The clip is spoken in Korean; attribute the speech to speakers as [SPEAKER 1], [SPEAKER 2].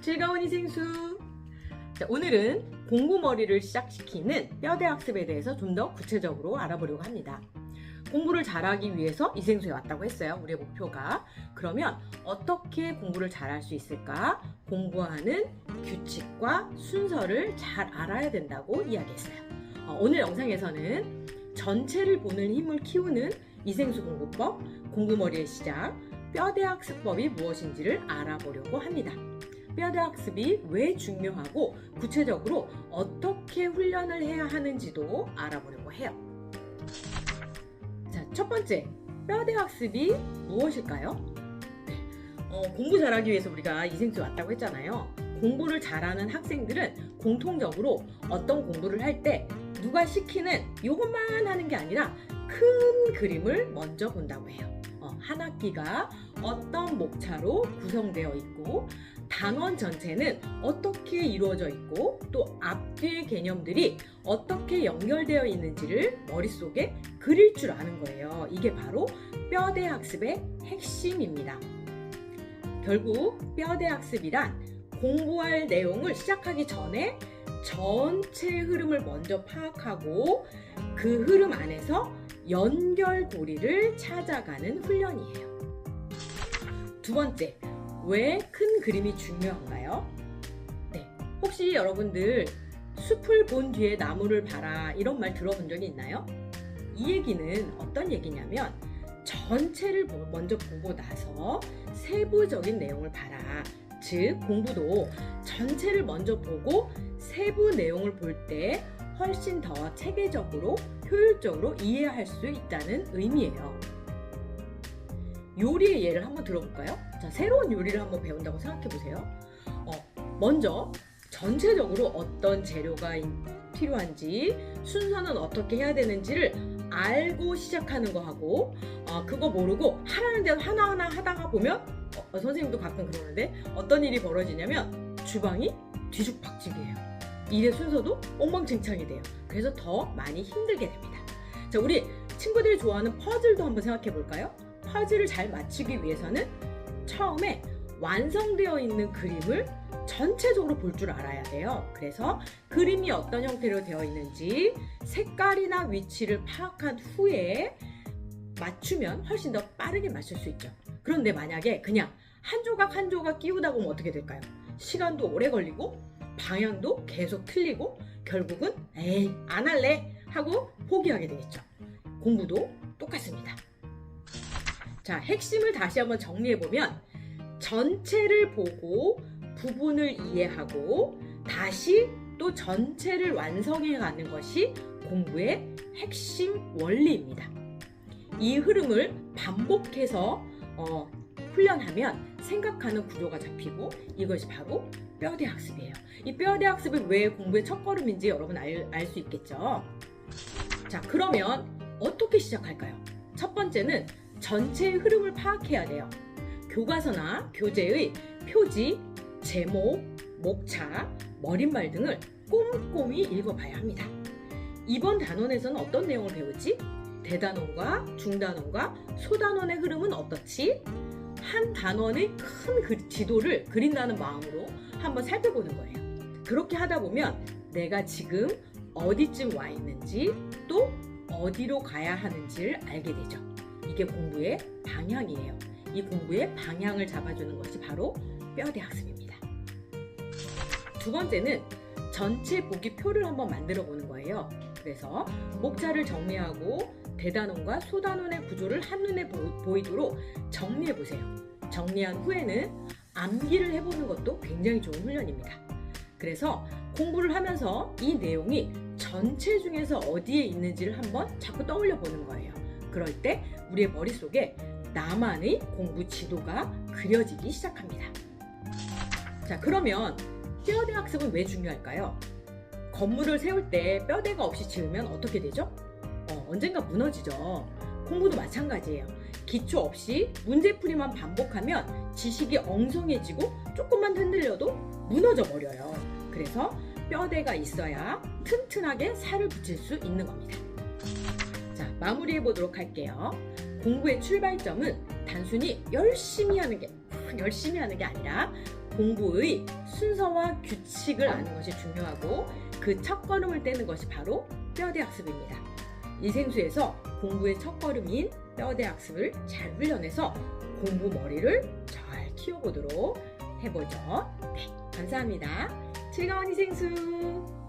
[SPEAKER 1] 즐거운 이생수. 자, 오늘은 공부머리를 시작시키는 뼈대 학습에 대해서 좀 더 구체적으로 알아보려고 합니다. 공부를 잘하기 위해서 이생수에 왔다고 했어요. 우리의 목표가. 그러면 어떻게 공부를 잘할 수 있을까? 공부하는 규칙과 순서를 잘 알아야 된다고 이야기했어요. 오늘 영상에서는 전체를 보는 힘을 키우는 이생수 공부법, 공부머리의 시작, 뼈대 학습법이 무엇인지를 알아보려고 합니다. 뼈대 학습이 왜 중요하고 구체적으로 어떻게 훈련을 해야 하는지도 알아보려고 해요. 자, 첫 번째, 뼈대 학습이 무엇일까요? 공부 잘하기 위해서 우리가 이생수에 왔다고 했잖아요. 공부를 잘하는 학생들은 공통적으로 어떤 공부를 할 때 누가 시키는 이것만 하는 게 아니라 큰 그림을 먼저 본다고 해요. 한 학기가 어떤 목차로 구성되어 있고 단원 전체는 어떻게 이루어져 있고 또 앞뒤의 개념들이 어떻게 연결되어 있는지를 머릿속에 그릴 줄 아는 거예요. 이게 바로 뼈대 학습의 핵심입니다. 결국 뼈대 학습이란 공부할 내용을 시작하기 전에 전체 흐름을 먼저 파악하고 그 흐름 안에서 연결고리를 찾아가는 훈련이에요. 두 번째, 왜 큰 그림이 중요한가요? 혹시 여러분들 숲을 본 뒤에 나무를 봐라 이런 말 들어본 적이 있나요? 이 얘기는 어떤 얘기냐면 전체를 먼저 보고 나서 세부적인 내용을 봐라. 즉 공부도 전체를 먼저 보고 세부 내용을 볼 때 훨씬 더 체계적으로 효율적으로 이해할 수 있다는 의미예요. 요리의 예를 한번 들어볼까요? 자, 새로운 요리를 한번 배운다고 생각해 보세요. 먼저 전체적으로 어떤 재료가 필요한지 순서는 어떻게 해야 되는지를 알고 시작하는 거하고 그거 모르고 하라는 대로 하나하나 하다가 보면 선생님도 가끔 그러는데 어떤 일이 벌어지냐면 주방이 뒤죽박죽이에요. 일의 순서도 엉망진창이 돼요. 그래서 더 많이 힘들게 됩니다. 자, 우리 친구들이 좋아하는 퍼즐도 한번 생각해 볼까요? 퍼즐을 잘 맞추기 위해서는 처음에 완성되어 있는 그림을 전체적으로 볼 줄 알아야 돼요. 그래서 그림이 어떤 형태로 되어 있는지 색깔이나 위치를 파악한 후에 맞추면 훨씬 더 빠르게 맞출 수 있죠. 그런데 만약에 그냥 한 조각 한 조각 끼우다 보면 어떻게 될까요? 시간도 오래 걸리고 방향도 계속 틀리고 결국은 에이 안 할래 하고 포기하게 되겠죠. 공부도 똑같습니다. 자, 핵심을 다시 한번 정리해보면 전체를 보고 부분을 이해하고 다시 또 전체를 완성해가는 것이 공부의 핵심 원리입니다. 이 흐름을 반복해서 훈련하면 생각하는 구조가 잡히고 이것이 바로 뼈대 학습이에요. 이 뼈대 학습이 왜 공부의 첫걸음인지 여러분 알 수 있겠죠? 자, 그러면 어떻게 시작할까요? 첫 번째는 전체의 흐름을 파악해야 돼요. 교과서나 교재의 표지, 제목, 목차, 머릿말 등을 꼼꼼히 읽어봐야 합니다. 이번 단원에서는 어떤 내용을 배우지? 대단원과 중단원과 소단원의 흐름은 어떻지? 한 단원의 큰 지도를 그린다는 마음으로 한번 살펴보는 거예요. 그렇게 하다 보면 내가 지금 어디쯤 와 있는지 또 어디로 가야 하는지를 알게 되죠. 이게 공부의 방향이에요. 이 공부의 방향을 잡아주는 것이 바로 뼈대 학습입니다. 두 번째는 전체 보기표를 한번 만들어 보는 거예요. 그래서 목차를 정리하고 대단원과 소단원의 구조를 한눈에 보이도록 정리해 보세요. 정리한 후에는 암기를 해보는 것도 굉장히 좋은 훈련입니다. 그래서 공부를 하면서 이 내용이 전체 중에서 어디에 있는지를 한번 자꾸 떠올려 보는 거예요. 그럴 때 우리의 머릿속에 나만의 공부 지도가 그려지기 시작합니다. 자, 그러면 뼈대 학습은 왜 중요할까요? 건물을 세울 때 뼈대가 없이 지으면 어떻게 되죠? 언젠가 무너지죠. 공부도 마찬가지예요. 기초 없이 문제풀이만 반복하면 지식이 엉성해지고 조금만 흔들려도 무너져 버려요. 그래서 뼈대가 있어야 튼튼하게 살을 붙일 수 있는 겁니다. 자, 마무리해 보도록 할게요. 공부의 출발점은 단순히 열심히 하는 게 아니라 공부의 순서와 규칙을 아는 것이 중요하고 그 첫걸음을 떼는 것이 바로 뼈대 학습입니다. 이생수에서 공부의 첫걸음인 뼈대 학습을 잘 훈련해서 공부 머리를 잘 키워보도록 해보죠. 네, 감사합니다. 즐거운 이생수!